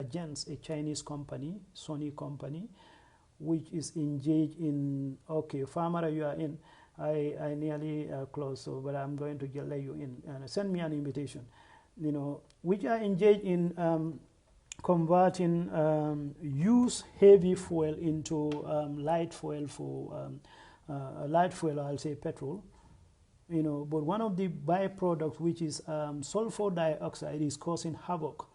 Gens, a Chinese company, Sony company, which is engaged in, okay, farmer you are in, I nearly close, so, but I'm going to let you in. Send me an invitation, which are engaged in converting used heavy fuel into light fuel for light fuel, I'll say petrol. But one of the byproducts, which is sulfur dioxide, is causing havoc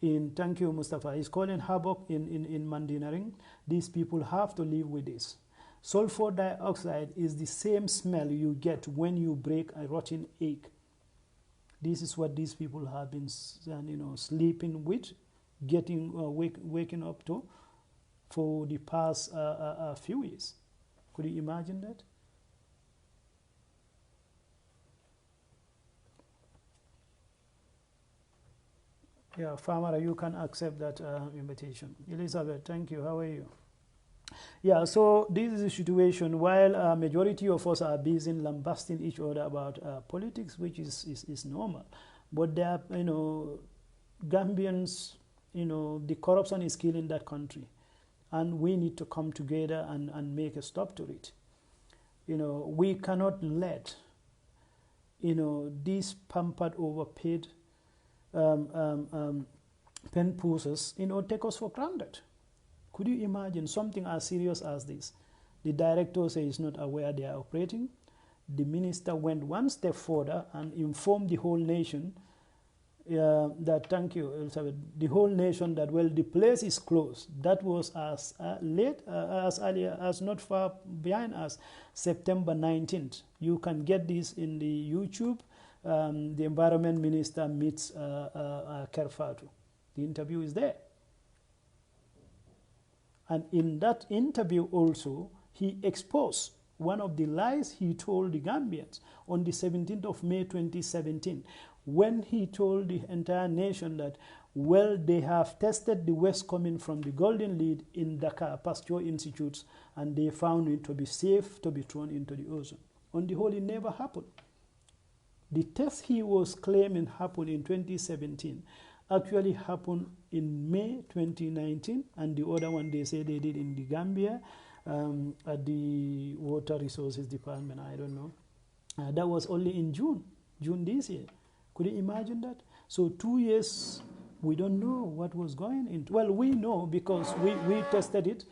in, thank you Mustafa, is causing havoc in Mandinary. These people have to live with this. Sulfur dioxide is the same smell you get when you break a rotten egg. This is what these people have been sleeping with, getting waking up to for the past few years. Could you imagine that? Yeah, Farmer, you can accept that invitation. Elizabeth, thank you. How are you? Yeah, so this is the situation. While a majority of us are busy lambasting each other about politics, which is normal, but there are, Gambians, the corruption is killing that country, and we need to come together and make a stop to it. We cannot let, these pampered, overpaid pen pushers, take us for granted. Could you imagine something as serious as this? The director says he's not aware they are operating. The minister went one step further and informed the whole nation that, thank you, Elizabeth, the whole nation that, well, the place is closed. That was as late, as earlier, as not far behind us, September 19th. You can get this in the YouTube. The environment minister meets Kerfatu. The interview is there. And in that interview also, he exposed one of the lies he told the Gambians on the 17th of May 2017, when he told the entire nation that, well, they have tested the waste coming from the Golden Lead in Dakar Pasture Institutes, and they found it to be safe to be thrown into the ocean. On the whole, it never happened. The test he was claiming happened in 2017 actually happened in May 2019, and the other one they say they did in the Gambia at the Water Resources Department. I don't know. That was only in June this year. Could you imagine that? So 2 years, we don't know what was going into. Well, we know because we tested it,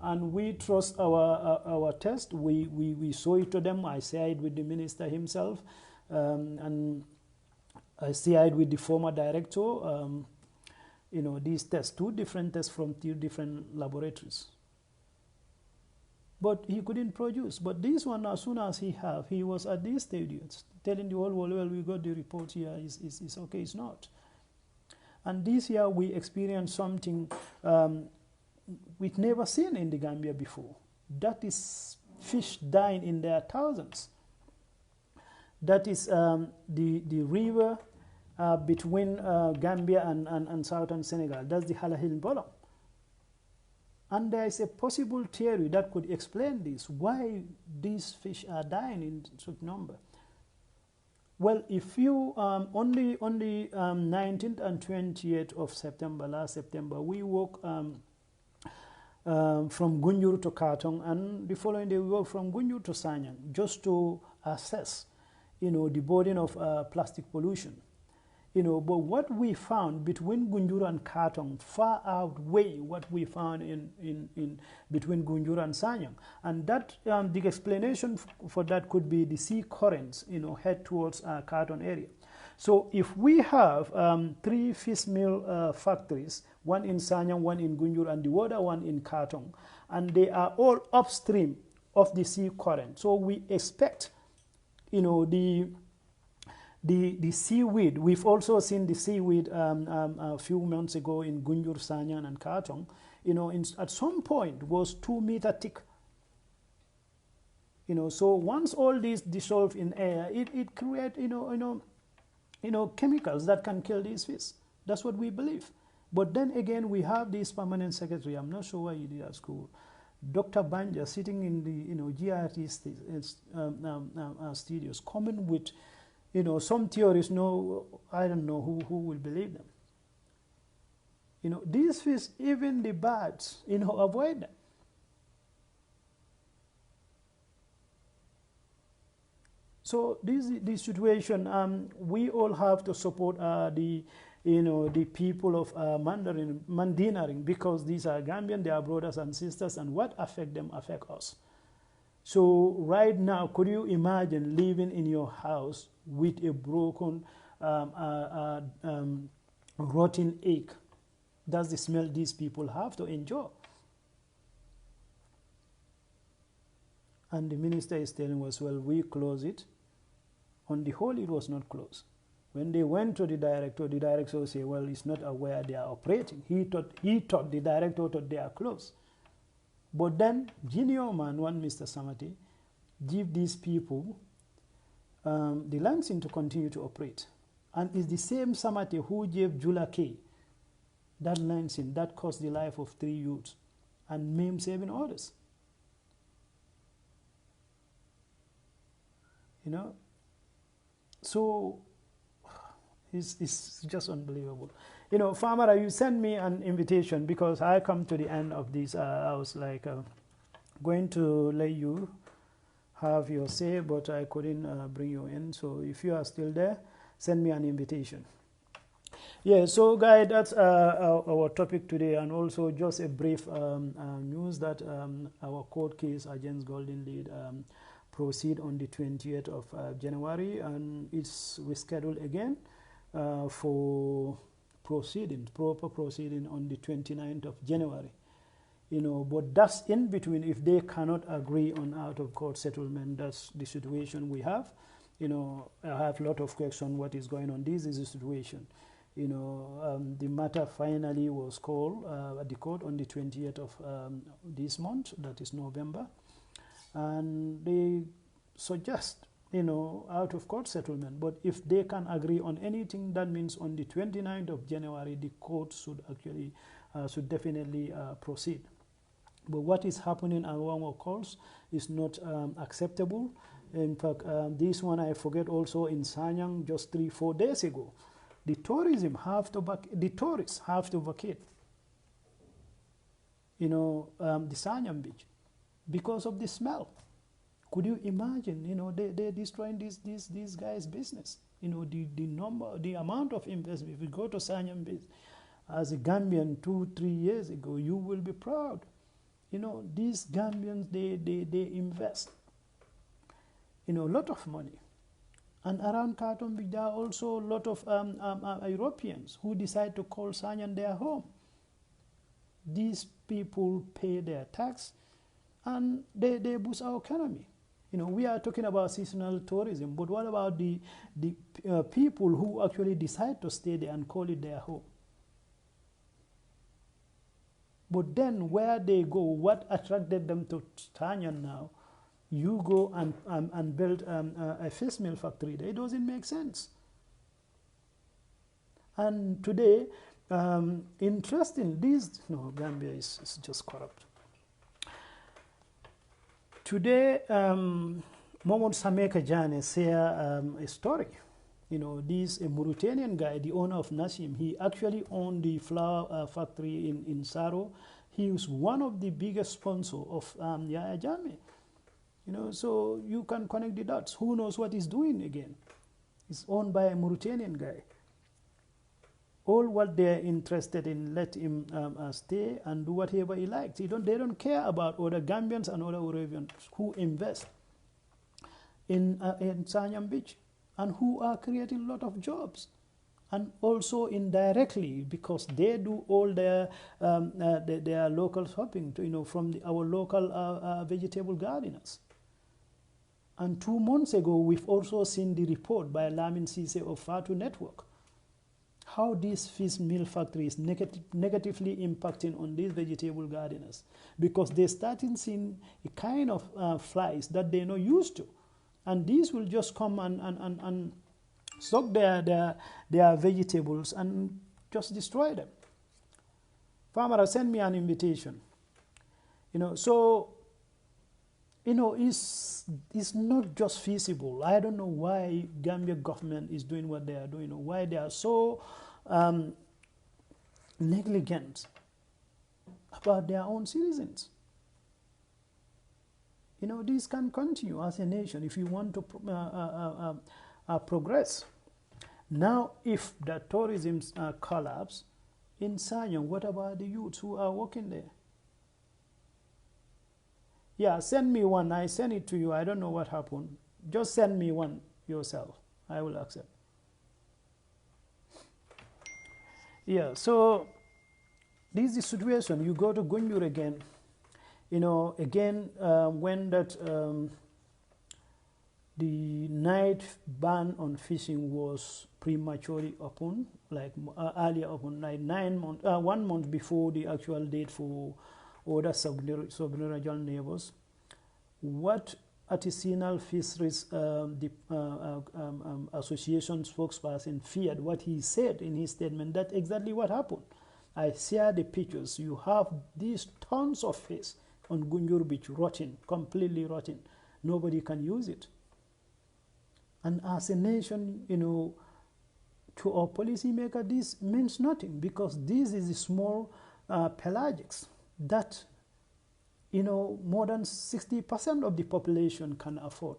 and we trust our test. We saw it to them. I shared with the minister himself, and I shared with the former director, these tests, 2 different tests from 2 different laboratories. But he couldn't produce. But this one, as soon as he was at this stage, telling the whole world, well, we got the report here, it's okay, it's not. And this year we experienced something we've never seen in the Gambia before. That is fish dying in their thousands. That is the river between Gambia and southern Senegal. That's the Halahil Bolong. And there is a possible theory that could explain this, why these fish are dying in such number. Well, if you, on the 19th and 20th of September, last September, we walked from Gunjur to Katong, and the following day we walked from Gunjur to Sanyang, just to assess the burden of plastic pollution. But what we found between Gunjur and Katong far outweigh what we found in between Gunjur and Sanyang. And that the explanation for that could be the sea currents, head towards Katong area. So if we have 3 fish meal factories, one in Sanyang, one in Gunjur, and the other one in Katong, and they are all upstream of the sea current, so we expect the seaweed. We've also seen the seaweed a few months ago in Gunjur, Sanyang, and Katong. At some point was 2 meter thick. So once all these dissolve in air, it creates chemicals that can kill these fish. That's what we believe. But then again, we have this permanent secretary. I'm not sure why he did at school. Dr. Banja sitting in the GRT studios, coming with some theories. No, I don't know who will believe them. These fish, even the birds, avoid them. So this situation, we all have to support the people of Mandinary, because these are Gambian, they are brothers and sisters, and what affect them affect us. So right now, could you imagine living in your house with a broken, rotten egg? That's the smell these people have to endure. And the minister is telling us, well, we close it. On the whole, it was not closed. When they went to the director said, well, he's not aware they are operating. The director thought they are closed. But then, junior man, one Mr. Samati, give these people the license to continue to operate. And it's the same Samati who gave Jula K that license that cost the life of 3 youths and maimed 7 others. So it's just unbelievable. Farmer, you sent me an invitation because I come to the end of this. I was like going to let you have your say, but I couldn't bring you in. So if you are still there, send me an invitation. Yeah, so guys, that's our topic today, and also just a brief news that our court case against Golden Lead proceed on the 20th of January, and it's rescheduled again for proper proceeding on the 29th of January. But that's in between. If they cannot agree on out-of-court settlement, that's the situation we have. I have a lot of questions what is going on. This is the situation. The matter finally was called at the court on the 20th of this month, that is November. And they suggest, out-of-court settlement. But if they can agree on anything, that means on the 29th of January, the court should actually, should definitely proceed. But what is happening at our courts is not acceptable. In fact, this one I forget also in Sanyang just 3-4 days ago. The tourists have to vacate, the Sanyang beach, because of the smell. Could you imagine? They're destroying these guys' business. The amount of investment. If you go to Sanyang beach as a Gambian 2-3 years ago, you will be proud. These Gambians, they invest, a lot of money. And around Khartoum Beach, there are also a lot of Europeans who decide to call Sanyang their home. These people pay their tax, and they boost our economy. We are talking about seasonal tourism, but what about the people who actually decide to stay there and call it their home? But then where they go, what attracted them to Sanyang now? You go and build a fish meal factory there. It doesn't make sense. And today, interesting, Gambia is just corrupt. Today, Mohamed Sameka Jane share a story. This a Mauritanian guy, the owner of Nasim, he actually owned the flour factory in Saro. He was one of the biggest sponsors of Yahya Jammeh. So you can connect the dots. Who knows what he's doing again? It's owned by a Mauritanian guy. All what they're interested in, let him stay and do whatever he likes. They don't care about other Gambians and other Arabians who invest in Sanyang Beach and who are creating a lot of jobs. And also indirectly, because they do all their local shopping, from our local vegetable gardeners. And 2 months ago, we've also seen the report by Lamin Sise of Fatu Network, how this fish meal factory is negatively impacting on these vegetable gardeners, because they're starting seeing a kind of flies that they're not used to. And these will just come and suck their vegetables and just destroy them. Farmer, send me an invitation. It's not just feasible. I don't know why Gambia government is doing what they are doing, or why they are so negligent about their own citizens. You know, this can continue as a nation if you want to progress. Now, if the tourism collapse in Sanyong, what about the youths who are working there? Yeah, send me one. I send it to you. I don't know what happened. Just send me one yourself. I will accept. Yeah, so this is the situation. You go to Gunjur again. You know, again, when that the night ban on fishing was prematurely open, like earlier open, like 9 months, 1 month before the actual date for other sub-regional neighbors. What artisanal fisheries association spokesperson feared, what he said in his statement, that's exactly what happened. I share the pictures. You have these tons of fish on Gunjur Beach rotting, completely rotting. Nobody can use it. And as a nation, you know, to our policymaker, this means nothing, because this is a small pelagics that, you know, more than 60% of the population can afford.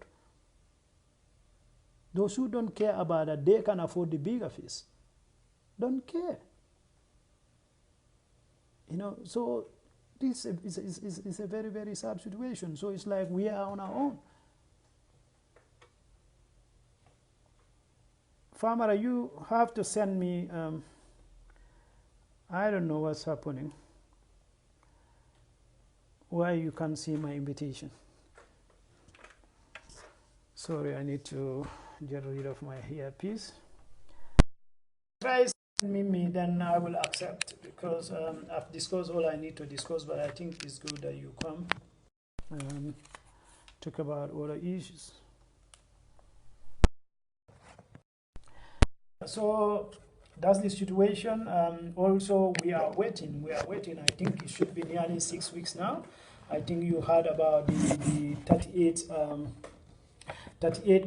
Those who don't care about that, they can afford the bigger fish. Don't care. You know, so this is a very, very sad situation. So it's like we are on our own. Farmer, you have to send me, I don't know what's happening, why you can't see my invitation. Sorry, I need to get rid of my earpiece. Try send me, then I will accept, because I've discussed all I need to discuss, but I think it's good that you come and talk about other issues. So that's the situation. Also, we are waiting. I think it should be nearly 6 weeks now. I think you heard about the 38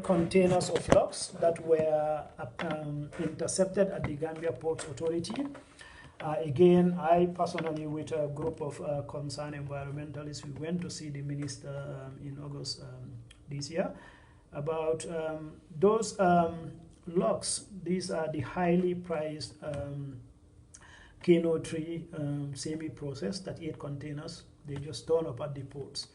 containers of logs that were intercepted at the Gambia Ports Authority. Again, I personally, with a group of concerned environmentalists, we went to see the minister in August this year about those logs. These are the highly prized Keno tree semi-processed 38 containers. They just turn up at the ports.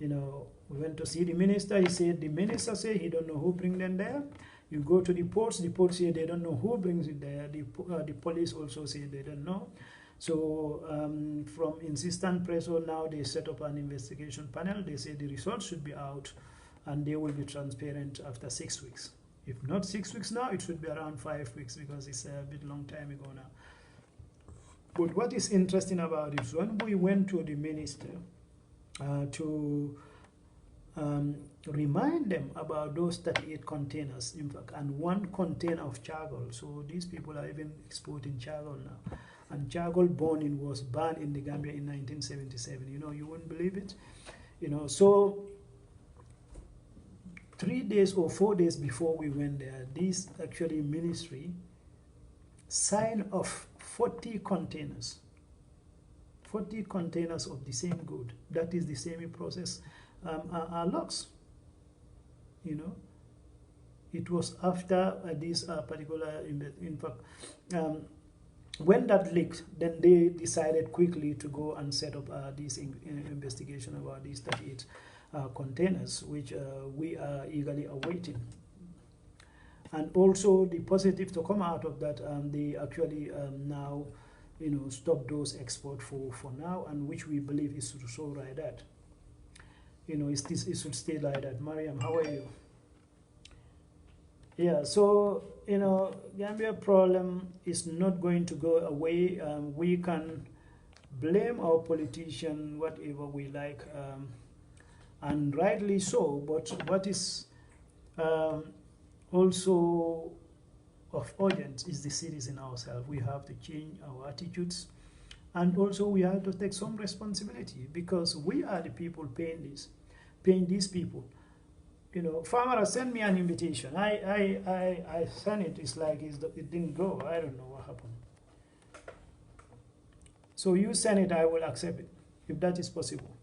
You know, we went to see the minister. He said the minister said he don't know who bring them there. You go to the ports say they don't know who brings it there. The police also say they don't know. So from insistent pressure, now they set up an investigation panel. They say the results should be out and they will be transparent after 6 weeks. If not 6 weeks now, it should be around 5 weeks, because it's a bit long time ago now. But what is interesting about it, when we went to the minister to remind them about those 38 containers, in fact, and 1 container of charcoal. So these people are even exporting charcoal now. And charcoal burning was banned in the Gambia in 1977. You know, you wouldn't believe it. You know, so 3 days or 4 days before we went there, this actually ministry signed off 40 containers of the same good. That is the semi-processed logs. You know, it was after this particular, in fact, when that leaked, then they decided quickly to go and set up this investigation about these 38 containers, which we are eagerly awaiting. And also the positive to come out of that, they actually now, you know, stop those exports for now, and which we believe is to show like that. You know, it should stay like that. Mariam, how are you? Yeah, so, you know, Gambia problem is not going to go away. We can blame our politician whatever we like, and rightly so, but what is also of urgent is the citizen ourselves. We have to change our attitudes, and also we have to take some responsibility, because we are the people paying these people. You know, farmer sent me an invitation. I sent it. It's like it didn't go. I don't know what happened. So you send it, I will accept it, if that is possible.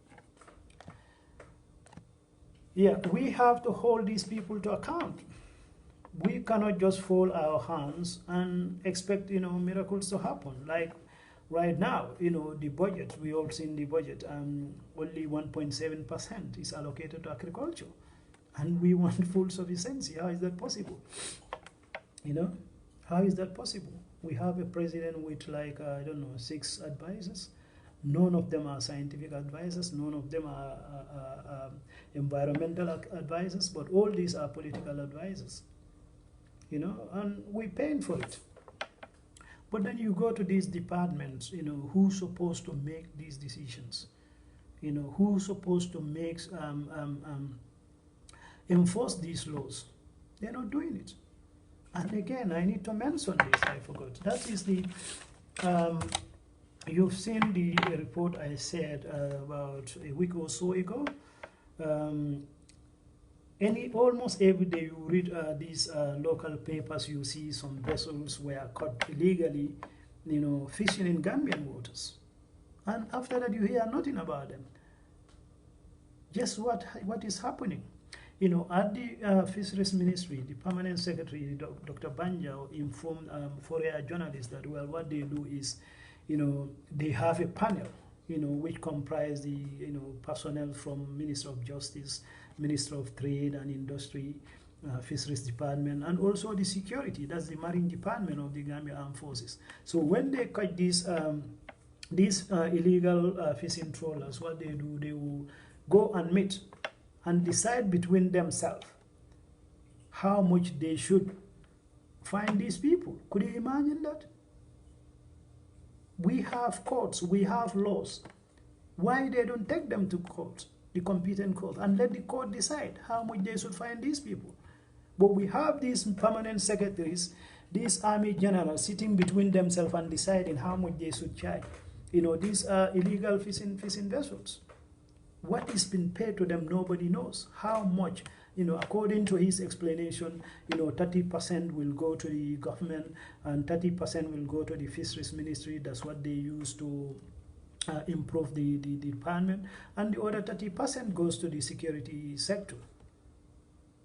Yeah, we have to hold these people to account. We cannot just fold our hands and expect, miracles to happen. Like right now, the budget, we all seen the budget, only 1.7% is allocated to agriculture. And we want full sufficiency. How is that possible? How is that possible? We have a president with like, 6 advisors. None of them are scientific advisors. None of them are environmental advisors. But all these are political advisors. And we're paying for it. But then you go to these departments, who's supposed to make these decisions? Who's supposed to make, enforce these laws? They're not doing it. And again, I need to mention this, I forgot. That is the, you've seen the report I said about a week or so ago. Almost every day you read these local papers, you see some vessels were caught illegally, fishing in Gambian waters. And after that, you hear nothing about them. Just what is happening? At the Fisheries Ministry, the Permanent Secretary, Dr. Banjao, informed foreign journalists that, well, what they do is, they have a panel, which comprise the, personnel from Minister of Justice, Minister of Trade and Industry, Fisheries Department, and also the security, that's the Marine Department of the Gambia Armed Forces. So when they catch these illegal fishing trawlers, what they do, they will go and meet and decide between themselves how much they should fine these people. Could you imagine that? We have courts, we have laws. Why they don't take them to court, the competent court, and let the court decide how much they should fine these people? But we have these permanent secretaries, these army generals sitting between themselves and deciding how much they should charge. These are illegal fishing vessels. What is being paid to them, nobody knows. How much, according to his explanation, 30% will go to the government and 30% will go to the Fisheries Ministry. That's what they use to improve the department. And the other 30% goes to the security sector.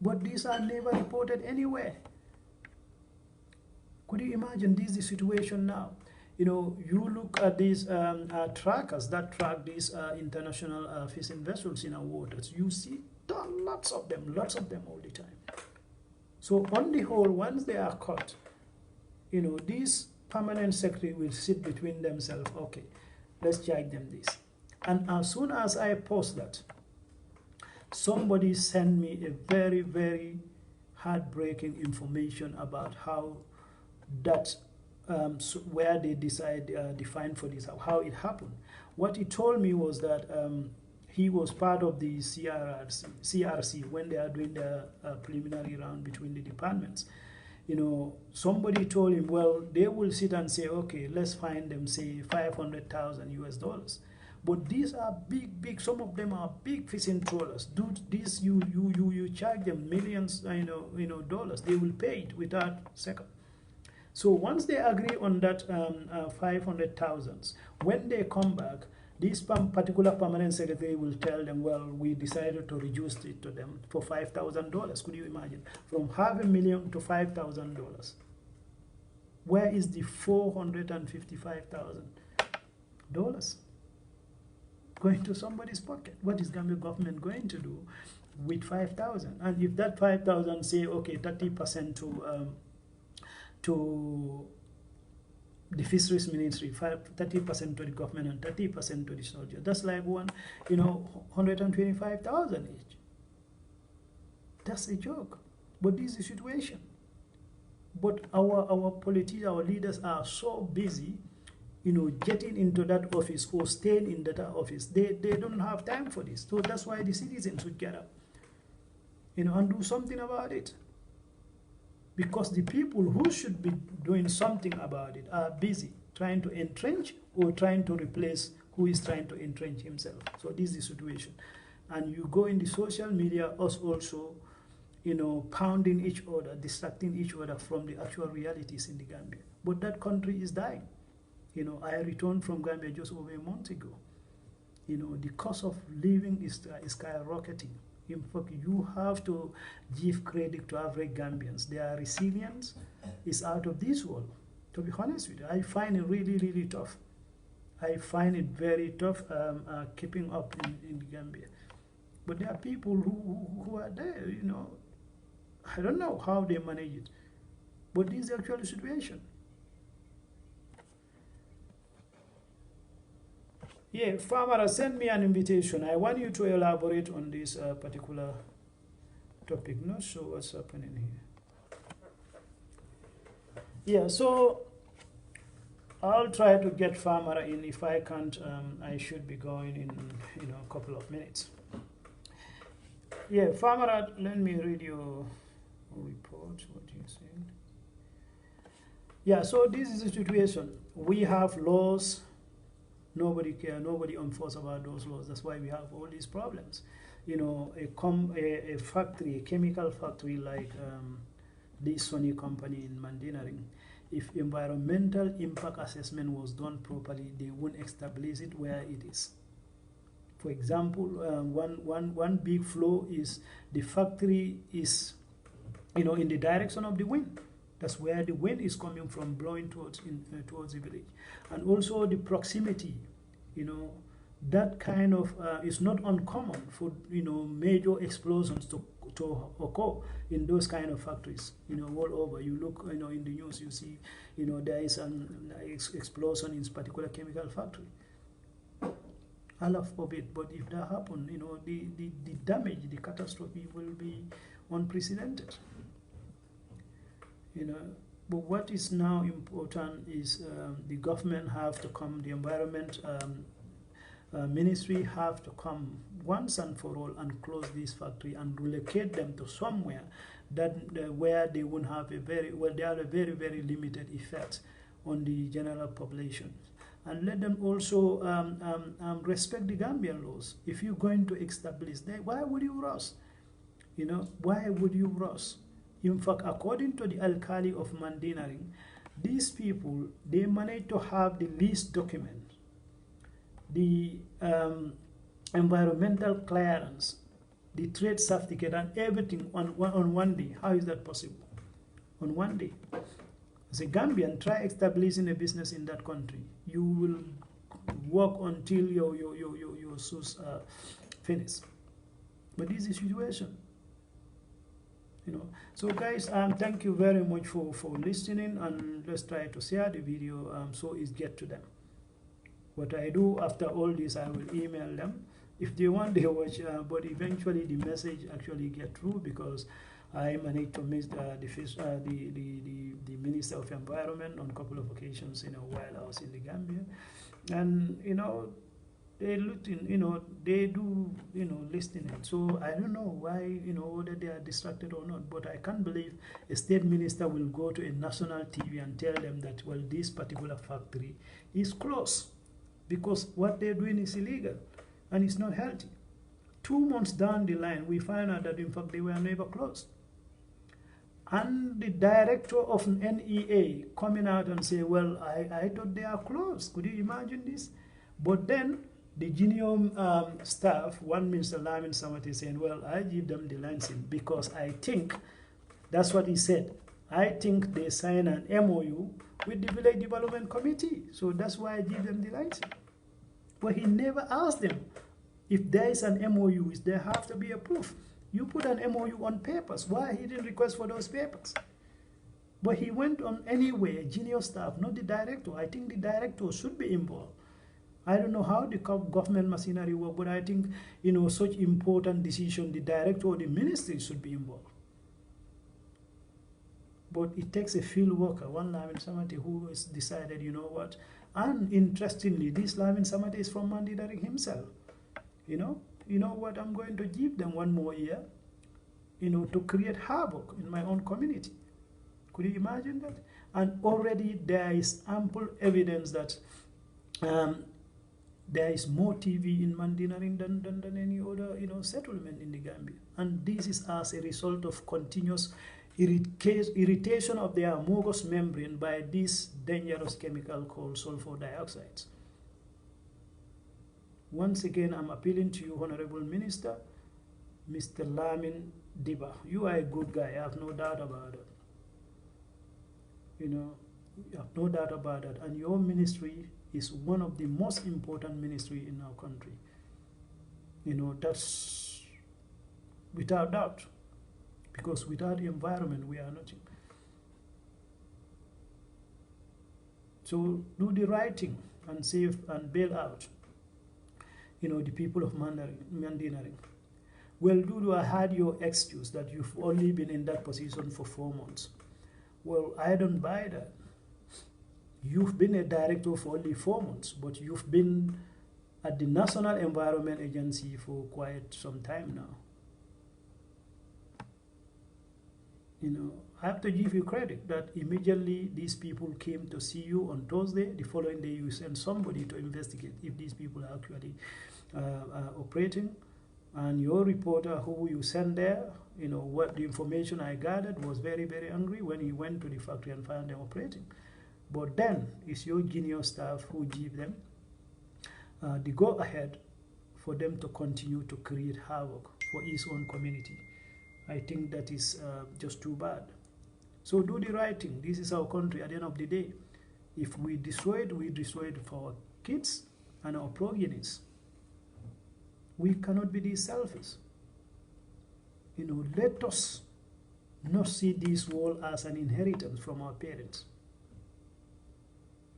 But these are never reported anywhere. Could you imagine this is the situation now? You look at these trackers that track these international fishing vessels in our waters. You see lots of them all the time. So on the whole, once they are caught, these permanent secretary will sit between themselves. Okay, let's charge them this. And as soon as I post that, somebody sent me a very, very heartbreaking information about how that where they define for this, how it happened. What he told me was that he was part of the CRC when they are doing the preliminary round between the departments. Somebody told him, well, they will sit and say, okay, let's fine them, say $500,000. But these are big, some of them are big fishing trawlers. Dude, these you charge them millions, dollars. They will pay it without second. So once they agree on that 500,000, when they come back, this particular permanent secretary will tell them, well, we decided to reduce it to them for $5,000. Could you imagine? From $500,000 to $5,000. Where is the $455,000 going to somebody's pocket? What is Gambia government going to do with 5,000? And if that 5,000 say, okay, 30% to the Fisheries Ministry, 30% to the government, and 30% to the soldier. That's like 125,000 each. That's a joke. But this is the situation. But our politicians, our leaders are so busy, getting into that office or staying in that office. They don't have time for this. So that's why the citizens should get up, and do something about it. Because the people who should be doing something about it are busy trying to entrench or trying to replace who is trying to entrench himself. So this is the situation. And you go in the social media, us also, pounding each other, distracting each other from the actual realities in the Gambia. But that country is dying. You know, I returned from Gambia just over a month ago. You know, the cost of living is skyrocketing. In fact, you have to give credit to average Gambians. Their resilience is out of this world. To be honest with you, I find it really, really tough. I find it very tough keeping up in Gambia. But there are people who are there, you know. I don't know how they manage it. But this is the actual situation. Yeah, Farmer, send me an invitation. I want you to elaborate on this particular topic. Not sure what's happening here. Yeah, so I'll try to get Farmer in. If I can't, I should be going in, you know, a couple of minutes. Yeah, Farmer, let me read your report. What you saying? Yeah, so this is the situation. We have laws. Nobody cares, nobody enforces about those laws. That's why we have all these problems. You know, a factory, a chemical factory like this Sony company in Mandinary, if environmental impact assessment was done properly, they won't establish it where it is. For example, one big flaw is the factory is, you know, in the direction of the wind. That's where the wind is coming from, blowing towards the village. And also the proximity, you know, that kind of is not uncommon for, you know, major explosions to occur in those kind of factories, you know, all over. You look, you know, in the news, you see, you know, there is an explosion in particular chemical factory. Allah forbid, but if that happens, you know, the damage, the catastrophe will be unprecedented. You know, but what is now important is the government have to come, the environment ministry have to come once and for all and close this factory and relocate them to somewhere that where they won't have a very very limited effect on the general population. And let them also respect the Gambian laws. If you're going to establish that, why would you rush? You know, why would you rush? In fact, according to the Alkali of Mandinary, these people, they managed to have the lease document, the environmental clearance, the trade certificate, and everything on one day. How is that possible? On one day. As a Gambian, try establishing a business in that country. You will work until your shoes are finished. But this is the situation. You know, so guys, thank you very much for listening, and let's try to share the video so it get to them. What I do after all this, I will email them if they want, they watch, but eventually the message actually get through, because I managed to meet the Minister of Environment on a couple of occasions, you know, while I was in the Gambia, and you know, they looked in, you know, they do, you know, listening. So I don't know why, you know, whether they are distracted or not, but I can't believe a state minister will go to a national TV and tell them that, well, this particular factory is closed because what they're doing is illegal and it's not healthy. 2 months down the line, we find out that in fact they were never closed. And the director of NEA coming out and say, well, I thought they are closed. Could you imagine this? But then the junior staff, one Mr. Lamin Samati, saying, well, I give them the license because I think, that's what he said, I think they sign an MOU with the Village Development Committee. So that's why I give them the license. But he never asked them if there is an MOU, is there have to be a proof. You put an MOU on papers. Why he didn't request for those papers? But he went on anyway, junior staff, not the director. I think the director should be involved. I don't know how the government machinery work, but I think, you know, such important decision, the director or the ministry should be involved. But it takes a field worker, one Lamin Samati, who has decided, you know what, and interestingly, this Lamin Samati is from Mandinary himself. You know what, I'm going to give them 1 more year, you know, to create havoc in my own community. Could you imagine that? And already there is ample evidence that there is more TV in Mandinary than any other, you know, settlement in the Gambia. And this is as a result of continuous, irritation of their mucous membrane by this dangerous chemical called sulfur dioxide. Once again, I'm appealing to you, Honorable Minister, Mr. Lamin Diba. You are a good guy, I have no doubt about it. You have no doubt about it. And your ministry is one of the most important ministry in our country. That's without doubt. Because without the environment, we are nothing. So do the right thing and save and bail out, the people of Mandinary. Well, Dudu, I had your excuse that you've only been in that position for 4 months. Well, I don't buy that. You've been a director for only 4 months, but you've been at the National Environment Agency for quite some time now. I have to give you credit that immediately these people came to see you on Thursday. The following day, you sent somebody to investigate if these people are actually operating. And your reporter who you sent there, what the information I gathered, was very, very angry when he went to the factory and found them operating. But then it's your junior staff who give them the go-ahead for them to continue to create havoc for his own community. I think that is just too bad. So do the right thing. This is our country at the end of the day. If we destroy it for our kids and our progenies. We cannot be these selfish. Let us not see this world as an inheritance from our parents.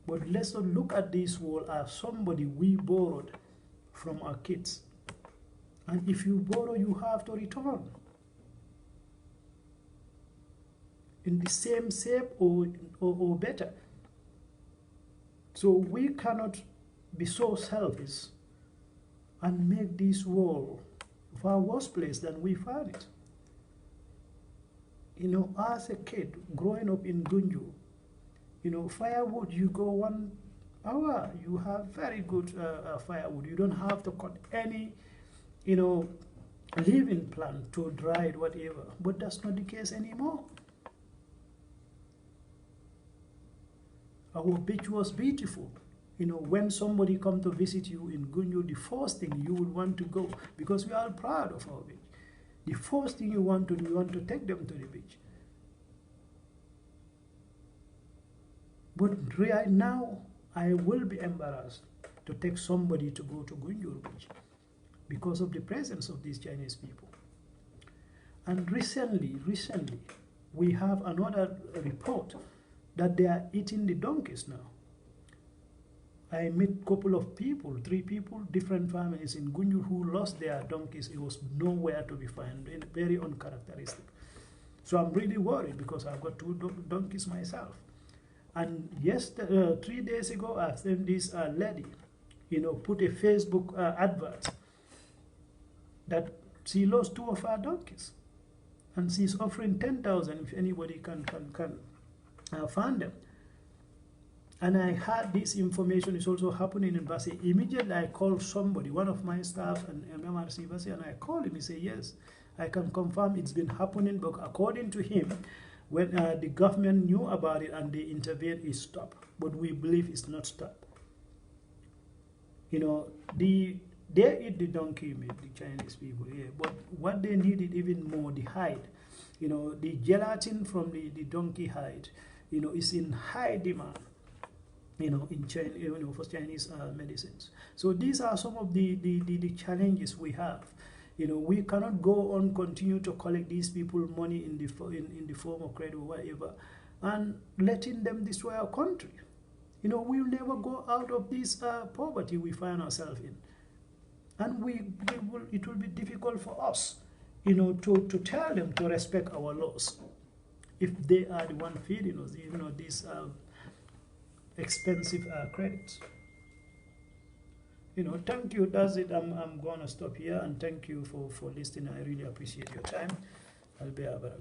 But let's not look at this world as somebody we borrowed from our kids. And if you borrow, you have to return. In the same shape or better. So we cannot be so selfish and make this world far worse place than we found it. As a kid growing up in Gunju, firewood, you go 1 hour, you have very good firewood. You don't have to cut any, living plant to dry it, whatever. But that's not the case anymore. Our beach was beautiful. When somebody come to visit you in Gunju, the first thing you would want to go, because we are proud of our beach. The first thing you want to do, you want to take them to the beach. But right now, I will be embarrassed to take somebody to go to Gunju Beach because of the presence of these Chinese people. And recently, we have another report that they are eating the donkeys now. I met a couple of people, 3 people, different families in Gunju who lost their donkeys. It was nowhere to be found, very uncharacteristic. So I'm really worried because I've got 2 donkeys myself. And 3 days ago, I've seen this lady, put a Facebook advert that she lost 2 of her donkeys. And she's offering 10,000 if anybody can find them. And I had this information is also happening in Basi. Immediately I called somebody, one of my staff in MMRC Basi, and I called him. He said, yes, I can confirm it's been happening, but according to him, when the government knew about it and they intervened, it stopped. But we believe it's not stopped. They eat the donkey meat, the Chinese people, yeah. But what they needed even more, the hide. The gelatin from the donkey hide, is in high demand. In China, for Chinese medicines. So these are some of the challenges we have. We cannot go on continue to collect these people money in the form of credit or whatever, and letting them destroy our country. We'll never go out of this poverty we find ourselves in, and it will be difficult for us, to tell them to respect our laws if they are the one feeding us, these expensive credits. Thank you. That's it. I'm going to stop here, and thank you for listening. I really appreciate your time. I'll be back.